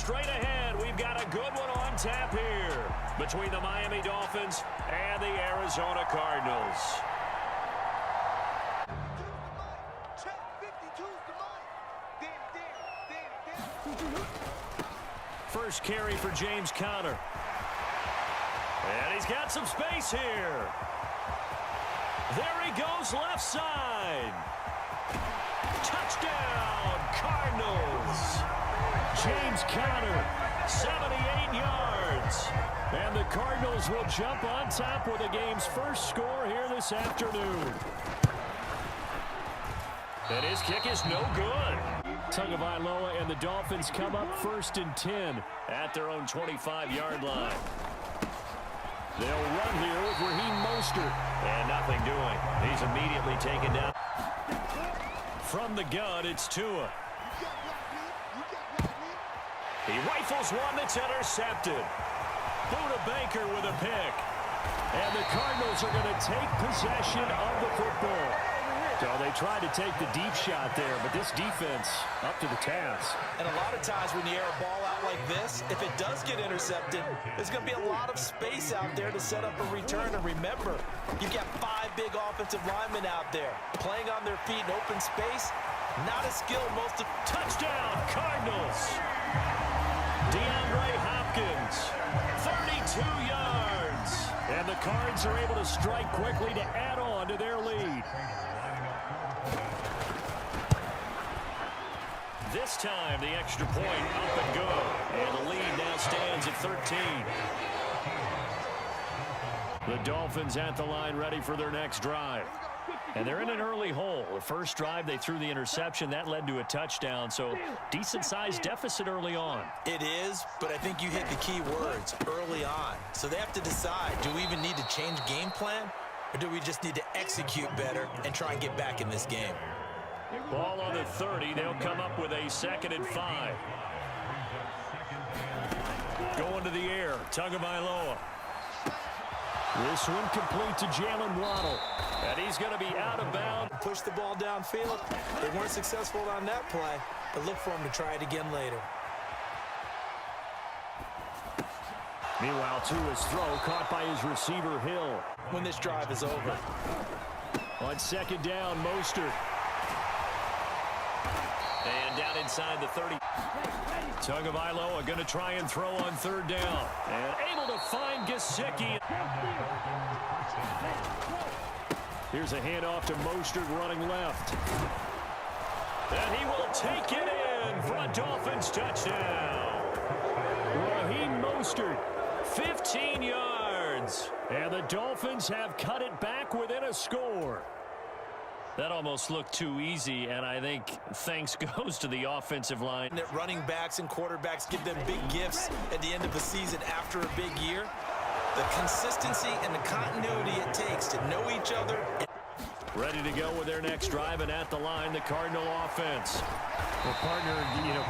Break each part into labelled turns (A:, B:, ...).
A: straight ahead. We've got a good one on tap here between the Miami Dolphins and the Arizona Cardinals. First carry for James Conner. And he's got some space here. There he goes, left side. Touchdown, Cardinals. James Conner, 78 yards. And the Cardinals will jump on top with the game's first score here this afternoon. And his kick is no good. Tagovailoa and the Dolphins come up 1st and 10 at their own 25-yard line. They'll run here with Raheem Mostert. And nothing doing. He's immediately taken down. From the gun, it's Tua. He rifles one that's intercepted. Buda Baker with a pick. And the Cardinals are going to take possession of the football. So they tried to take the deep shot there, but this defense up to the task.
B: And a lot of times when you air a ball out like this, if it does get intercepted, there's going to be a lot of space out there to set up a return. And remember, you've got 5 big offensive linemen out there playing on their feet in open space. Not a skill most of.
A: Touchdown, Cardinals. DeAndre Hopkins, 32 yards. And the Cards are able to strike quickly to add on to their lead. This time, the extra point up and good. And the lead now stands at 13. The Dolphins at the line ready for their next drive. And they're in an early hole. The first drive, they threw the interception. That led to a touchdown, so decent-sized deficit early on.
B: It is, but I think you hit the key words, early on. So they have to decide, do we even need to change game plan, or do we just need to execute better and try and get back in this game?
A: Ball on the 30. They'll come up with a 2nd and 5. Going to the air. Tagovailoa. This one complete to Jalen Waddle. And he's going to be out of bounds.
B: Push the ball downfield. They weren't successful on that play, but look for them to try it again later.
A: Meanwhile, Tua's throw caught by his receiver, Hill.
B: When this drive is over.
A: On 2nd down, Mostert. And down inside the 30. Tagovailoa going to try and throw on 3rd down. And able to find Gesicki. Here's a handoff to Mostert running left. And he will take it in for a Dolphins touchdown. Raheem Mostert, 15 yards. And the Dolphins have cut it back within a score. That almost looked too easy, and I think thanks goes to the offensive line.
B: That running backs and quarterbacks give them big gifts at the end of the season after a big year. The consistency and the continuity it takes to know each other.
A: Ready to go with their next drive, and at the line, the Cardinal offense.
C: Well, partner,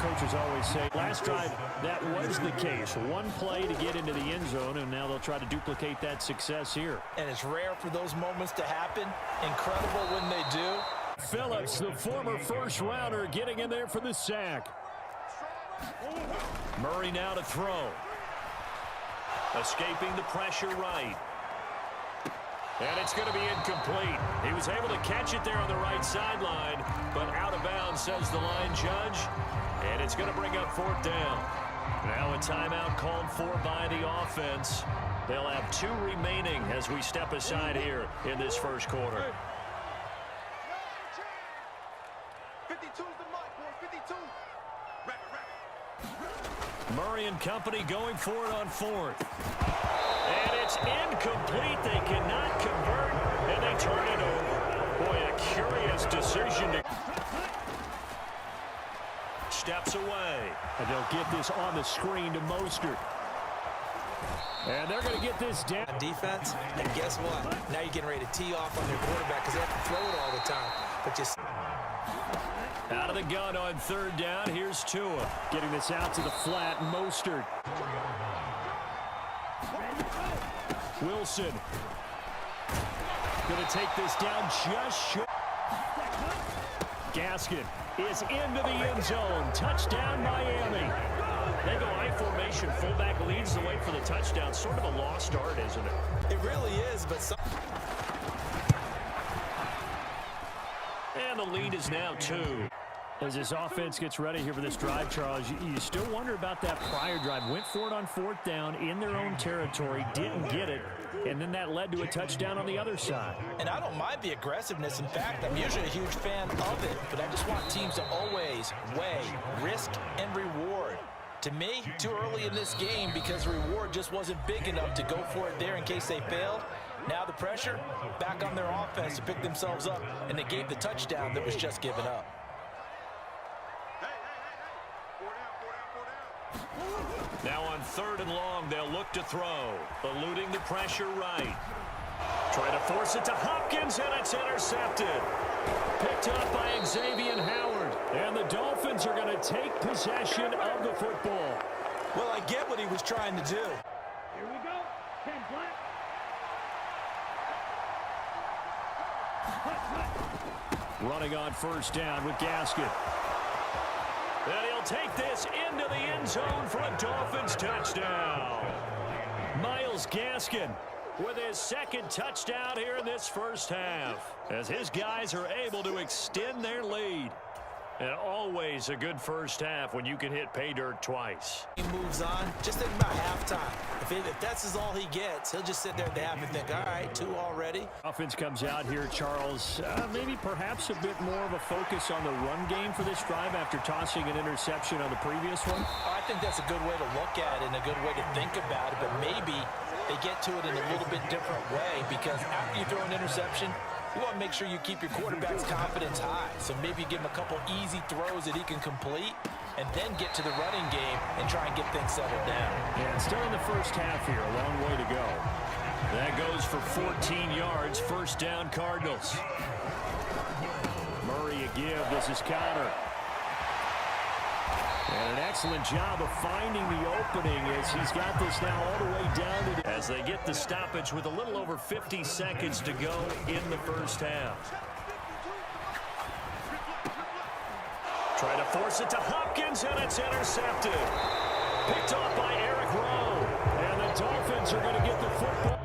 C: coaches always say, last drive, that was the case. One play to get into the end zone, and now they'll try to duplicate that success here.
B: And it's rare for those moments to happen. Incredible when they do.
A: Phillips, the former first-rounder, getting in there for the sack. Murray now to throw. Escaping the pressure right. And it's going to be incomplete. He was able to catch it there on the right sideline, but out of bounds, says the line judge. And it's going to bring up 4th down. Now a timeout called for by the offense. They'll have 2 remaining as we step aside here in this first quarter.
D: 52's the mark, boy. 52.
A: Murray and company going for it on 4th. And it's incomplete. They cannot convert, and they turn it over. Boy, a curious decision to steps away.
C: And they'll get this on the screen to Mostert.
A: And they're going to get this down.
B: Defense, and guess what? Now you're getting ready to tee off on their quarterback because they have to throw it all the time. But just
A: out of the gun on 3rd down. Here's Tua.
C: Getting this out to the flat. Mostert.
A: Wilson. Going to take this down just short. Gaskin is into the end zone. Touchdown, Miami. They go
C: formation. Fullback leads the way for the touchdown. Sort of a lost art, isn't it?
B: It really is, but
C: And the lead is now 2. As this offense gets ready here for this drive, Charles, you still wonder about that prior drive. Went for it on 4th down in their own territory, didn't get it, and then that led to a touchdown on the other side.
B: And I don't mind the aggressiveness. In fact, I'm usually a huge fan of it, but I just want teams to always weigh risk and reward. To me, too early in this game because the reward just wasn't big enough to go for it there in case they failed. Now the pressure back on their offense to pick themselves up, and they gave the touchdown that was just given up.
A: Now on 3rd and long, they'll look to throw. Eluding the pressure right. Try to force it to Hopkins, and it's intercepted. Picked up by Xavier Howard. And the Dolphins are going to take possession of the football.
B: Well, I get what he was trying to do.
C: Here we go. 10 flat. Running on 1st down with Gaskin. And he'll take this into the end zone for a Dolphins touchdown. Myles Gaskin with his 2nd touchdown here in this first half, as his guys are able to extend their lead. And always a good first half when you can hit pay dirt twice.
B: He moves on. Just think about halftime. If that's all he gets, he'll just sit there at the half and think, all right, 2 already.
C: Offense comes out here, Charles. Maybe perhaps a bit more of a focus on the run game for this drive after tossing an interception on the previous one.
B: I think that's a good way to look at it and a good way to think about it, but maybe they get to it in a little bit different way, because after you throw an interception, you want to make sure you keep your quarterback's confidence high. So maybe you give him a couple easy throws that he can complete and then get to the running game and try and get things settled down.
C: Yeah, still in the first half here. A long way to go. That goes for 14 yards. 1st down, Cardinals. Murray a give. This is Connor. And an excellent job of finding the opening as he's got this now all the way down to as they get the stoppage with a little over 50 seconds to go in the first half. Try to force it to Hopkins, and it's intercepted. Picked off by Eric Rowe. And the Dolphins are going to get the football.